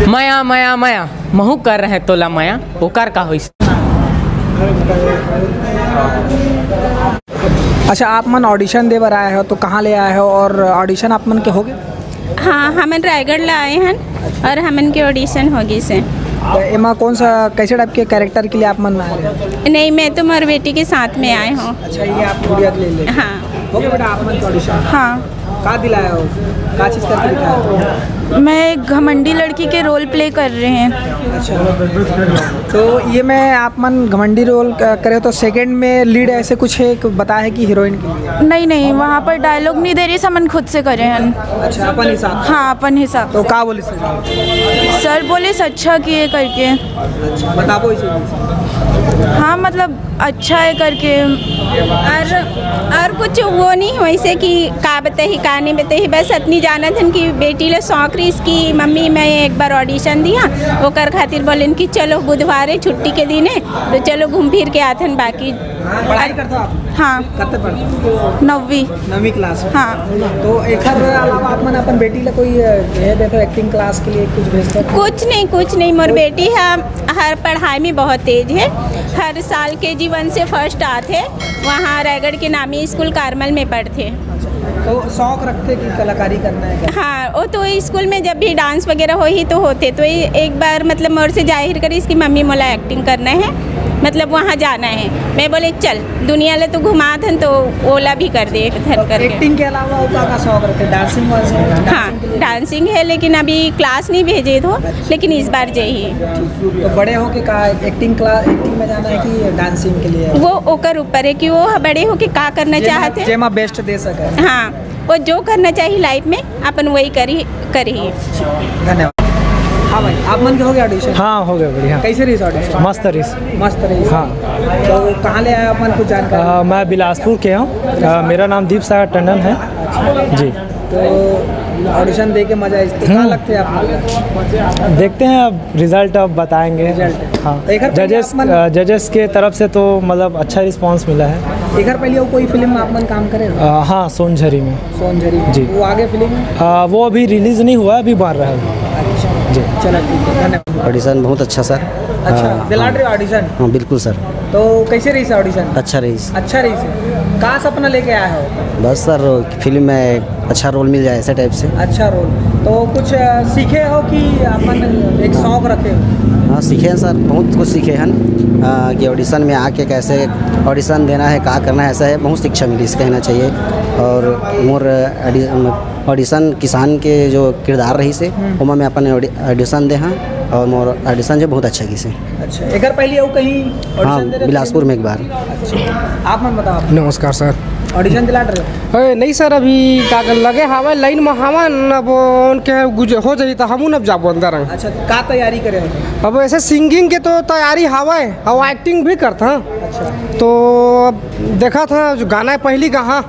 माया माया माया महू कर रहे तोला माया ओकर का होइस। अच्छा, आप मन ऑडिशन दे बर आए हो तो कहाँ ले आए हो और ऑडिशन आप मन के हो गए? हाँ, हमन रायगढ़ ला आए हैं और हमन के ऑडिशन होगी से। तो एमा कौन सा कैसे टाइप के कैरेक्टर के लिए आप मन आए हैं? नहीं, मैं तो मेरी बेटी के साथ में आए हूँ। अच्छा, ये आप गुड़िया के ले हाँ हो गया बेटा आप मन के ऑडिशन? हाँ, कहाँ दिलाया हो, क्या चीज़ करके दिखाया हो? मैं एक घमंडी लड़की के रोल प्ले कर रहे हैं। अच्छा, तो ये मैं आप मन घमंडी रोल करे तो सेकंड में लीड ऐसे कुछ है बताया है कि हीरोइन के लिए? नहीं नहीं, वहाँ पर डायलॉग नहीं दे रही, समन खुद से करे हैं। अच्छा, अपन हिसाब से? हाँ, अपन हिसाब तो क्या बोले सर? सर बोले अच्छा किए करके। अच्छा, बताओ इसे। हाँ, मतलब अच्छा है करके। और कुछ वो नहीं वैसे कि का बताही का नहीं बताही, बस इतनी जाना थन कि बेटी ले शौक रही इसकी मम्मी मैं एक बार ऑडिशन दिया ओकर खातिर बोलन कि चलो बुधवार है छुट्टी के दिन है तो चलो घूम फिर के आथन। बाकी पढ़ाई करते हो आप? हाँ, कते पढ़ते हो? 9वीं क्लास में? हाँ। तो एक अलावा आप मन अपन बेटी ले कोई है देखो एक्टिंग क्लास के लिए कुछ भेजते हो? कुछ नहीं मोर बेटी है हर पढ़ाई में बहुत तेज है। हर साल KG1 से फर्स्ट आते, वहाँ रायगढ़ के नामी स्कूल कारमल में पढ़ते। तो शौक रखते कि कलाकारी करना है क्या? हाँ, वो तो स्कूल में जब भी डांस वगैरह हो ही तो होते, तो एक बार मतलब मोर से जाहिर करी इसकी मम्मी मोला एक्टिंग करना है, मतलब वहाँ जाना है। मैं बोले चल दुनिया ले तो घुमा थन तो ओला भी कर दे थन करके। एक्टिंग के अलावा और का शौक रखते? डांसिंग वाला? हाँ, डांसिंग है लेकिन अभी क्लास नहीं भेजे तो, लेकिन इस बार जाइए। तो बड़े हो के का एक्टिंग में जाना है कि डांसिंग के लिए? वो ओकर ऊपर है कि वो बड़े हो के का करना चाहते हैं। जेमा बेस्ट दे सके। हाँ, वो जो करना चाहिए लाइफ में अपन वही करिए। धन्यवाद। हाँ भाई, आप मन के हो गया ऑडिशन? हाँ, हो गया बढ़िया। कैसे रही ऑडिशन? मस्त रही। मस्त रही? हाँ। तो कहाँ ले आया अपन कुछ जानकारी? मैं बिलासपुर के हूँ, मेरा नाम दीप सागर टंडन है जी। तो ऑडिशन दे के मजा कहाँ लगते हैं आप? देखते हैं अब रिजल्ट अब बताएंगे। हाँ, जजेस के तरफ से तो मतलब अच्छा रिस्पांस मिला है। एक पहले वो कोई फिल्म आप मन काम करे? हाँ, सोनझरी में। सोनझरी जी। वो आगे फिल्म वो अभी रिलीज़ नहीं हुआ, अभी बन रहा है। जी, चलो ठीक है, धन्यवाद। ऑडिशन बहुत अच्छा सर। अच्छा, दिला रहे ऑडिशन? हाँ बिल्कुल सर। तो कैसे रही ऑडिशन? अच्छा रही से। कहाँ सपना लेके आया हो? बस सर फिल्म में अच्छा रोल मिल जाए ऐसे टाइप से। अच्छा रोल तो कुछ सीखे हो कि अपन एक शौक रखे हो? हाँ, सीखे हैं सर, बहुत कुछ सीखे हैं कि ऑडिशन में आके कैसे ऑडिशन देना है, क्या करना है, ऐसा है बहुत शिक्षा मिली इसका कहना चाहिए। और मोर ऑडिशन किसान के जो किरदार रही से उमा में अपन ऑडिशन दे हाँ, और मोर ऑडिशन जो बहुत अच्छा की से। अच्छा, एक पहले वो कहीं हाँ, बिलासपुर में एक बार। अच्छा, आप मन बताओ। नमस्कार सर। ऑडिशन दिला रहे? नहीं सर, अभी का लगे हवा लाइन में हवा अब उनके हो जाए तो हम अब जाबो अंदर। अच्छा, का तैयारी करे? अब ऐसे सिंगिंग के तो तैयारी हवा है और एक्टिंग भी करता। अच्छा, तो देखा था जो गाना है पहली कहाँ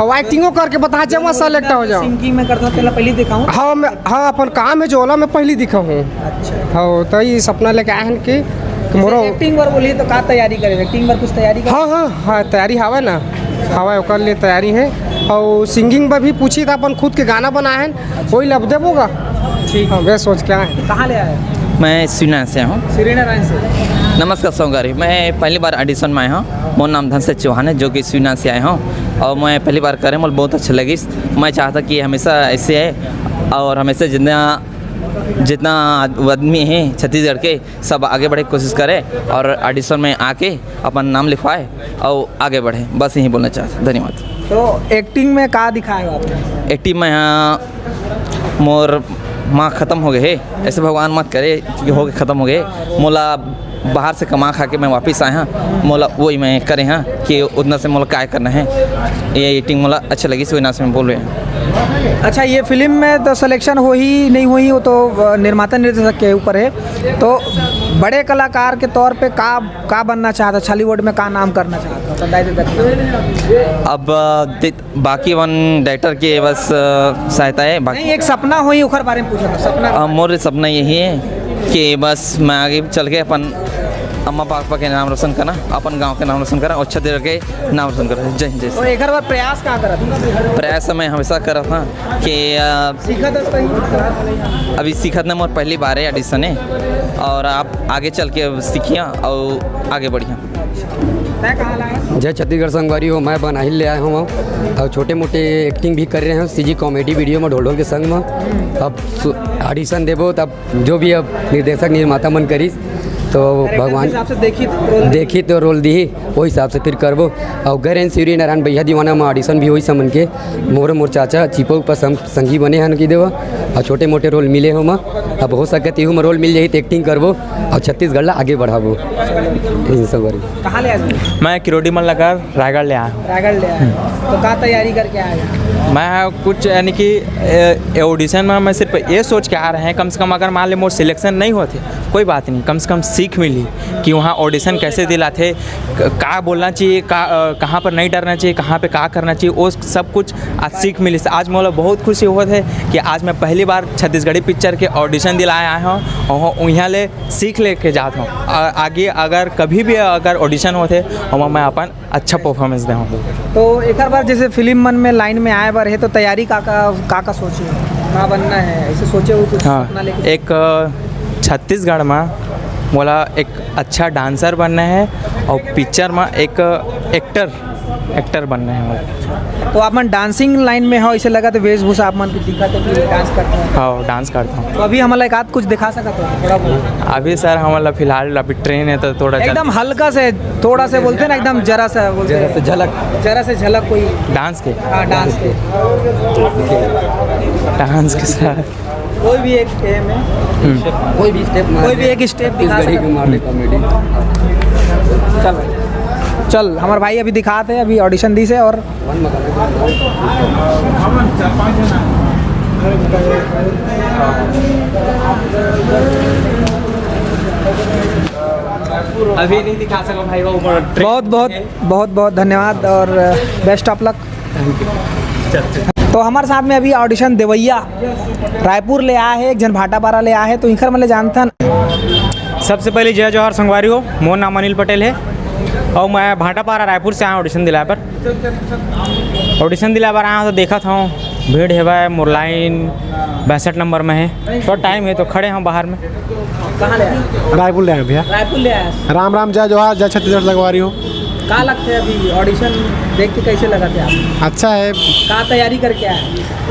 और एक्टिंगों करके बता जब मैं सेलेक्ट हो जाऊँ। सिंगिंग में करता पहले पहले दिखाऊँ? हाँ, अपन काम है जो ओला में पहली दिखा हूँ। अच्छा, हाँ, तो ये सपना लेके आए हैं कि मोरो एक्टिंग पर बोलिए तो का तैयारी करे? एक्टिंग पर कुछ तैयारी करे? हाँ, तैयारी हवा ना, हवा ओकर लिए तैयारी है। और सिंगिंग पर भी पूछी था, अपन खुद के गाना बनाए हैं वही लब देवोगा। ठीक। हाँ, वे सोच क्या है। कहाँ ले आए? मैं श्रीनारायण से हूँ। श्रीनारायण से। नमस्कार सौगारी, मैं पहली बार ऑडिशन में आया हूँ। मोर नाम धनसेठ चौहान है, जो कि श्रीनारायण से आया हूँ और मैं पहली बार कर रहा हूँ, मुझे बहुत अच्छा लगी। मैं चाहता कि हमेशा ऐसे है और हमेशा जितना आदमी है छत्तीसगढ़ के सब आगे बढ़े कोशिश करें और ऑडिशन में आके अपन नाम लिखवाए और आगे बढ़े, बस यही बोलना चाहता। धन्यवाद। तो एक्टिंग में का दिखाया हो आपने? एक्टिंग में यहाँ मोर माँ ख़त्म हो गए है, ऐसे भगवान मत करे कि हो गए ख़त्म हो गए। मोला बाहर से कमा खा के मैं वापस आया हाँ, मोला वही मैं करे हाँ कि उतना से मोला क्या करना है। ये एडिटिंग मोला अच्छा लगी इस वजह से मैं बोल रहे हैं। अच्छा, ये फिल्म में तो सिलेक्शन हो ही नहीं हुई, वो तो निर्माता निर्देशक के ऊपर है। तो बड़े कलाकार के तौर पे का बनना चाहता? छॉलीवुड में का नाम करना चाहता? अब बाकी वन डायरेक्टर के बस सहायता है। नहीं, एक सपना हुई उखर बारे में पूछा था। सपना मोर सपना यही है कि बस मैं आगे चल के अपन अम्मा पापा के नाम रोशन करना, अपन गांव के नाम रोशन करना और छत्तीसगढ़ के नाम रोशन करना। जय हिंद, जय तो एक बार प्रयास कहाँ करा था? प्रयास मैं हमेशा कर रहा था कि सीखा था सही? अभी सीखत ना, मोर पहली बार है ऑडिशन है और आप आगे चल के सीखिए और आगे बढ़िए। तय कहाँ लाया? जय छत्तीसगढ़ संगवारी हो, मैं बनाहिल ले आया हूँ और छोटे मोटे एक्टिंग भी कर रहे हैं सीजी कॉमेडी वीडियो में ढोल ढोल के संग में। अब ऑडिशन देबो तब जो भी अब निर्देशक निर्माता मन करीस तो भगवान देखी तो रोल दी वही हिसाब से फिर करबो। और गैर सूर्य नारायण भैया दीवाना में ऑडिशन भी वही समन के मोर चाचा चिपो पर संगी बने हैं कि देवा और छोटे मोटे रोल मिले हो माँ। अब हो सकते इहू में रोल मिल जाए तो एक्टिंग करबो और छत्तीसगढ़ ला आगे बढ़ाबो। कहाँ ले आए? मैं किरोड़ी मन लगा रायगढ़ ले आया हूँ। रायगढ़ ले आए तो कहाँ तैयारी करके आया? मैं कुछ यानी कि ऑडिशन में मैं सिर्फ ये सोच के आ रहे हैं, कम से कम अगर मान ली मोर सिलेक्शन नहीं होते कोई बात नहीं, कम से कम सीख मिली कि वहाँ ऑडिशन कैसे दिलाते, कहाँ बोलना चाहिए, कहाँ पर नहीं डरना चाहिए, कहाँ पे कहाँ करना चाहिए, वो सब कुछ आज सीख मिली। आज मोला बहुत खुशी हुआ है कि आज मैं पहली बार छत्तीसगढ़ी पिक्चर के ऑडिशन दिलाए आया हूँ और यहाँ ले सीख लेके जाता हूँ। आगे अगर कभी भी अगर ऑडिशन होते और मैं अपन अच्छा परफॉर्मेंस दे हूँ। तो एक बार जैसे फिल्म मन में लाइन में आए बार है तो तैयारी का सोचे कहाँ बनना है ऐसे सोचे हो कुछ? हाँ, एक छत्तीसगढ़ में बोला एक अच्छा डांसर बनना है और पिक्चर में एक एक्टर बनना है बोला। तो आप मन डांसिंग लाइन में हो ऐसे लगा तो वेशभूषा आप मन की दिखा तो डांस करते हैं? हाँ, डांस करता हूँ। तो अभी हमारा एक आध कुछ दिखा सकते हो थोड़ा बहुत? अभी सर हमारा फिलहाल अभी ट्रेन है तो थोड़ा एकदम हल्का से थोड़ा से बोलते हैं ना, एकदम जरा सा बोलते हैं, जरा से झलक कोई डांस के। हाँ डांस के साथ कोई भी एक एम है, कोई भी स्टेप दिखा सकते। चल हमारे भाई अभी दिखाते हैं, अभी ऑडिशन दी से और अभी नहीं दिखा सका भाई, वो बहुत धन्यवाद और बेस्ट ऑफ लक। तो हमारे साथ में अभी ऑडिशन देवैया रायपुर ले आया है, एक जन भाटापारा ले आया है, तो इनकर मतलब जानता। सबसे पहले जय जवाहर संगवारी हो, मोर नाम अनिल पटेल है और मैं भाटापारा रायपुर से आया ऑडिशन दिलाए पर। ऑडिशन दिलाए पर आया तो देखा था भीड़ है भाई, मोर लाइन 62 नंबर में है, थोड़ा टाइम है तो खड़े हैं बाहर में। कहाँ ले आए? रायपुर ले आए भैया। रायपुर ले आया। राम राम, जय जवाहर, जय छत्तीसगढ़ संगवारी हो। कहाँ लगते हैं अभी ऑडिशन देख के कैसे लगा थे आप? अच्छा है। कहाँ तैयारी करके आए?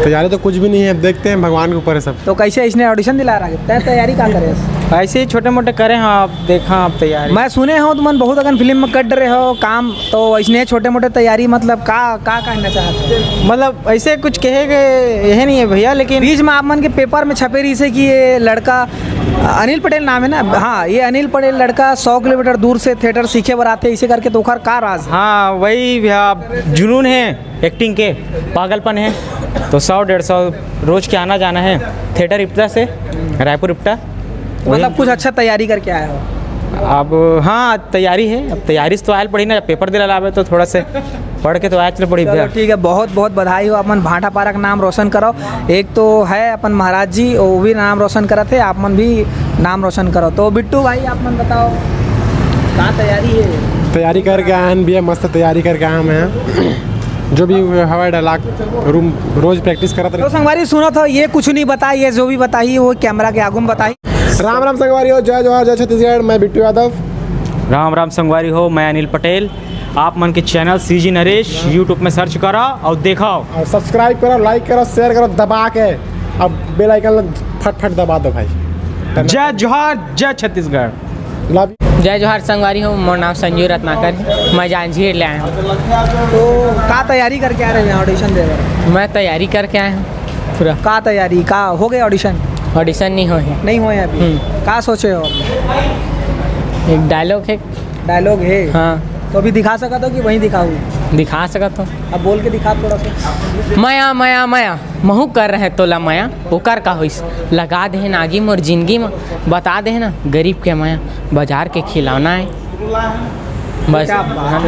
तैयारी तो कुछ भी नहीं है, देखते हैं भगवान के ऊपर है सब। तो कैसे इसने ऑडिशन दिला रहा है? तैयारी कहाँ करे? ऐसे ही छोटे मोटे करे हैं, आप देखा आप तैयारी। मैं सुने हो तुम बहुत अगर फिल्म में कर रहे हो काम, तो इसने छोटे मोटे तैयारी मतलब का कहना चाहते हैं? मतलब ऐसे कुछ कहेगा यही नहीं है भैया, लेकिन बीच में आप मन के पेपर में छपे रही से कि ये लड़का अनिल पटेल नाम है ना? हाँ, ये अनिल पटेल लड़का 100 किलोमीटर दूर से थिएटर सीखे बर आते इसे करके, तो का राज? हाँ वही भैया, जुनून है एक्टिंग के, पागलपन है, तो 100-150 रोज के आना जाना है थिएटर इप्टा से रायपुर इप्टा। मतलब कुछ अच्छा तैयारी करके आया हो? अब हाँ तैयारी है, अब तैयारी से तो आयल पड़ी ना, पेपर दिला लावे तो थोड़ा से पढ़ के तो आयल चल पड़ी भैया। ठीक है, बहुत बधाई हो, अपन भाटापारा का नाम रोशन करो। एक तो है अपन महाराज जी, वो भी नाम रोशन करा थे, आप मन भी नाम रोशन करो। तो बिट्टू भाई आप मन बताओ कहाँ तैयारी है? तैयारी करके आए हैं भैया, मस्त तैयारी करके आए हैं। जो भी हवाई डायलॉग रूम रोज प्रैक्टिस करा तो संगवारी सुनो तो ये कुछ नहीं बताई, ये जो भी बताई वो कैमरा के आगू में बताई। राम राम संगवारी हो, जय जवाहर, जय छत्तीसगढ़, मैं बिट्टू यादव। राम राम संगवारी हो, मैं अनिल पटेल। आप मन के चैनल सीजी नरेश यूट्यूब में सर्च करो और देखो और सब्सक्राइब करो, लाइक करो, शेयर करो दबा के, अब बेल आइकन फट दबा दो भाई। जय जोहार, जय छत्तीसगढ़। जय जोहार संगवारी हो, मोर नाम संजू रत्नाकर, मैं जांजगीर ले आया हूँ। तो का तैयारी करके आ रहे हैं ऑडिशन दे रहे? मैं तैयारी करके आया हूँ पूरा। का तैयारी का हो गए? ऑडिशन नहीं हुए अभी? का सोचे हो? एक डायलॉग है। हाँ, तो अभी दिखा सका तो कि वहीं दिखाऊँ? दिखा सका तो अब बोल के दिखा थोड़ा सा। माया माया माया महू कर रहे तोला माया, ओकर का होइस लगा दे नागी मोर जिंदगी में, बता दे ना गरीब के माया, बाजार के खिलौना है बस।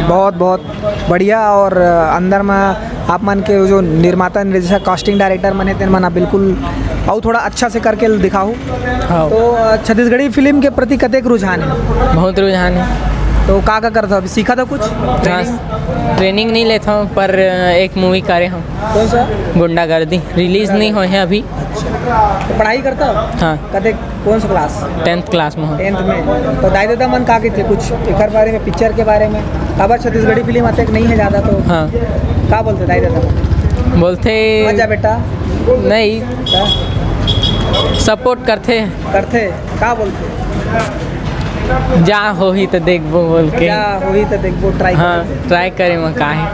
बहुत बढ़िया। और अंदर में आप मन के जो निर्माता निर्देशक कास्टिंग डायरेक्टर मन है तेन मन बिल्कुल और थोड़ा अच्छा से करके दिखाओ। हाँ। तो छत्तीसगढ़ी फिल्म के प्रति कतेक रुझान है? बहुत रुझान है। तो का करता अभी सीखा था कुछ? ट्रेनिंग नहीं लेता हूँ पर एक मूवी करे हम। कौन सा? गुंडागर्दी रिलीज नहीं हुए हैं अभी। तो पढ़ाई करता हो? हाँ। कतेक कौन सा क्लास? 10th क्लास में। 10th में। तो दाई दादा मन का थे कुछ एक बारे में, पिक्चर के बारे में? खबर छत्तीसगढ़ी फिल्म अतक नहीं है ज़्यादा तो हाँ। का बोलते दाई दादा? बोलते मजा बेटा नहीं, सपोर्ट करते का बोलते? जा हो ही तो देखबो बोल के। जा हो ही तो देखबो ट्राई। हाँ, ट्राई करे में का है।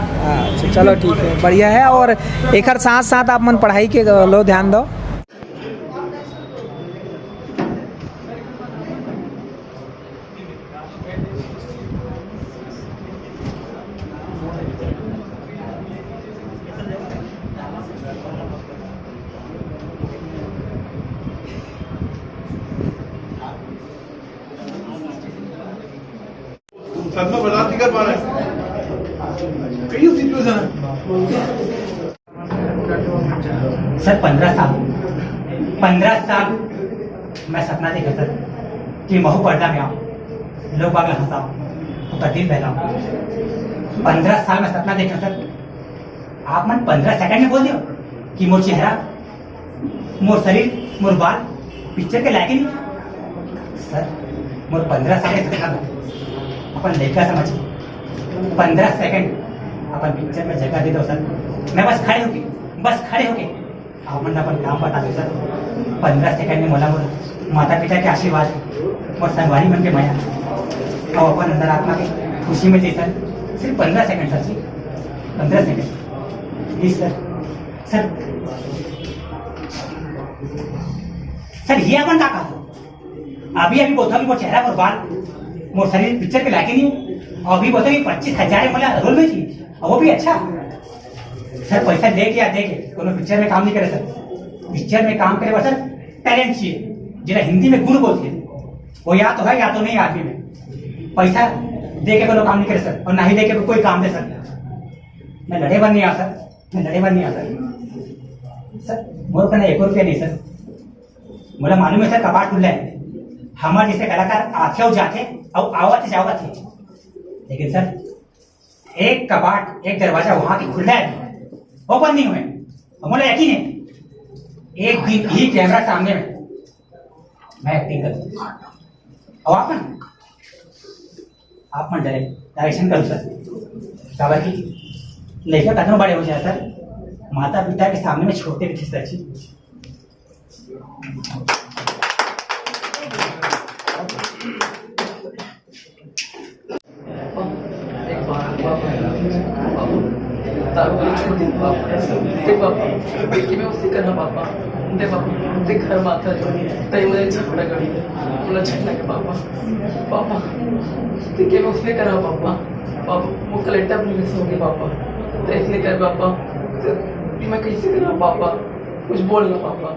अच्छा चलो ठीक है, बढ़िया है। और एक साथ साथ आप मन पढ़ाई के लो ध्यान दो। सदमा बर्दाश्त नहीं कर पा रहे हैं, कई सिचुएशन है। सर 15 साल मैं सपना देखा सर कि महू पर्दा में आऊँ, लोग बाग हंसाऊँ, तकदीर फैलाऊँ। 15 साल में सपना देखा सर। आप मन 15 सेकंड में बोल दियो कि मोर चेहरा, मोर शरीर, मोर बाल पिक्चर के लायक ही नहीं। सर मोर 15 साल के सपना अपन लड़का समझ 15 सेकंड अपन पिक्चर में जगह दे दो सर। मैं बस खड़े होके आप मन अपन काम बता दो सर। 15 सेकंड में मोला मोर माता पिता के आशीर्वाद और संगवारी मन के माया और अपन अंदर आत्मा की खुशी में दे सर। सिर्फ 15 सेकंड सर जी, 15 सेकंड प्लीज सर। सर ये अपन का कहा अभी बोलता कि वो चेहरा और बाल मोर शरीर पिक्चर के लायक नहीं है, और अभी बोलते 25,000 मला रोल में चाहिए, और वो भी अच्छा। सर पैसा दे के कोनो पिक्चर में काम नहीं करे सर। पिक्चर में काम करे सर टैलेंट चाहिए, जिन्हें हिंदी में गुण बोलते हैं, वो या तो है या तो नहीं आदमी में। पैसा दे के कोनो काम नहीं करे सर, और ना ही दे के कोई काम दे सर। मैं लड़े बन नहीं आ सर। सर मोर कहना 1 रुपया नहीं सर। मुझे मालूम है सर कपाट खुला है, हमारे जैसे कलाकार आते और जाते और आवत जावत थे, लेकिन सर एक कपाट एक दरवाजा वहां की खुला है, वो बंद नहीं हुए। मुझे यकीन है एक दिन ही कैमरा सामने में मैं एक्टिंग करूँ और आप मन डायरेक्शन करूँ सर। काबर की लड़का कदम बड़े हो जाए सर, माता पिता के सामने में छोटे भी थे सर जी। पापा दे पापा ते घर माता जो तई मुझे झगड़ा करी मुझे झगड़ा के पापा ते के उसने करा पापा वो कलेक्टर अपनी सो गए पापा तो इसने कर पापा मैं कैसे करा पापा कुछ बोल लो पापा।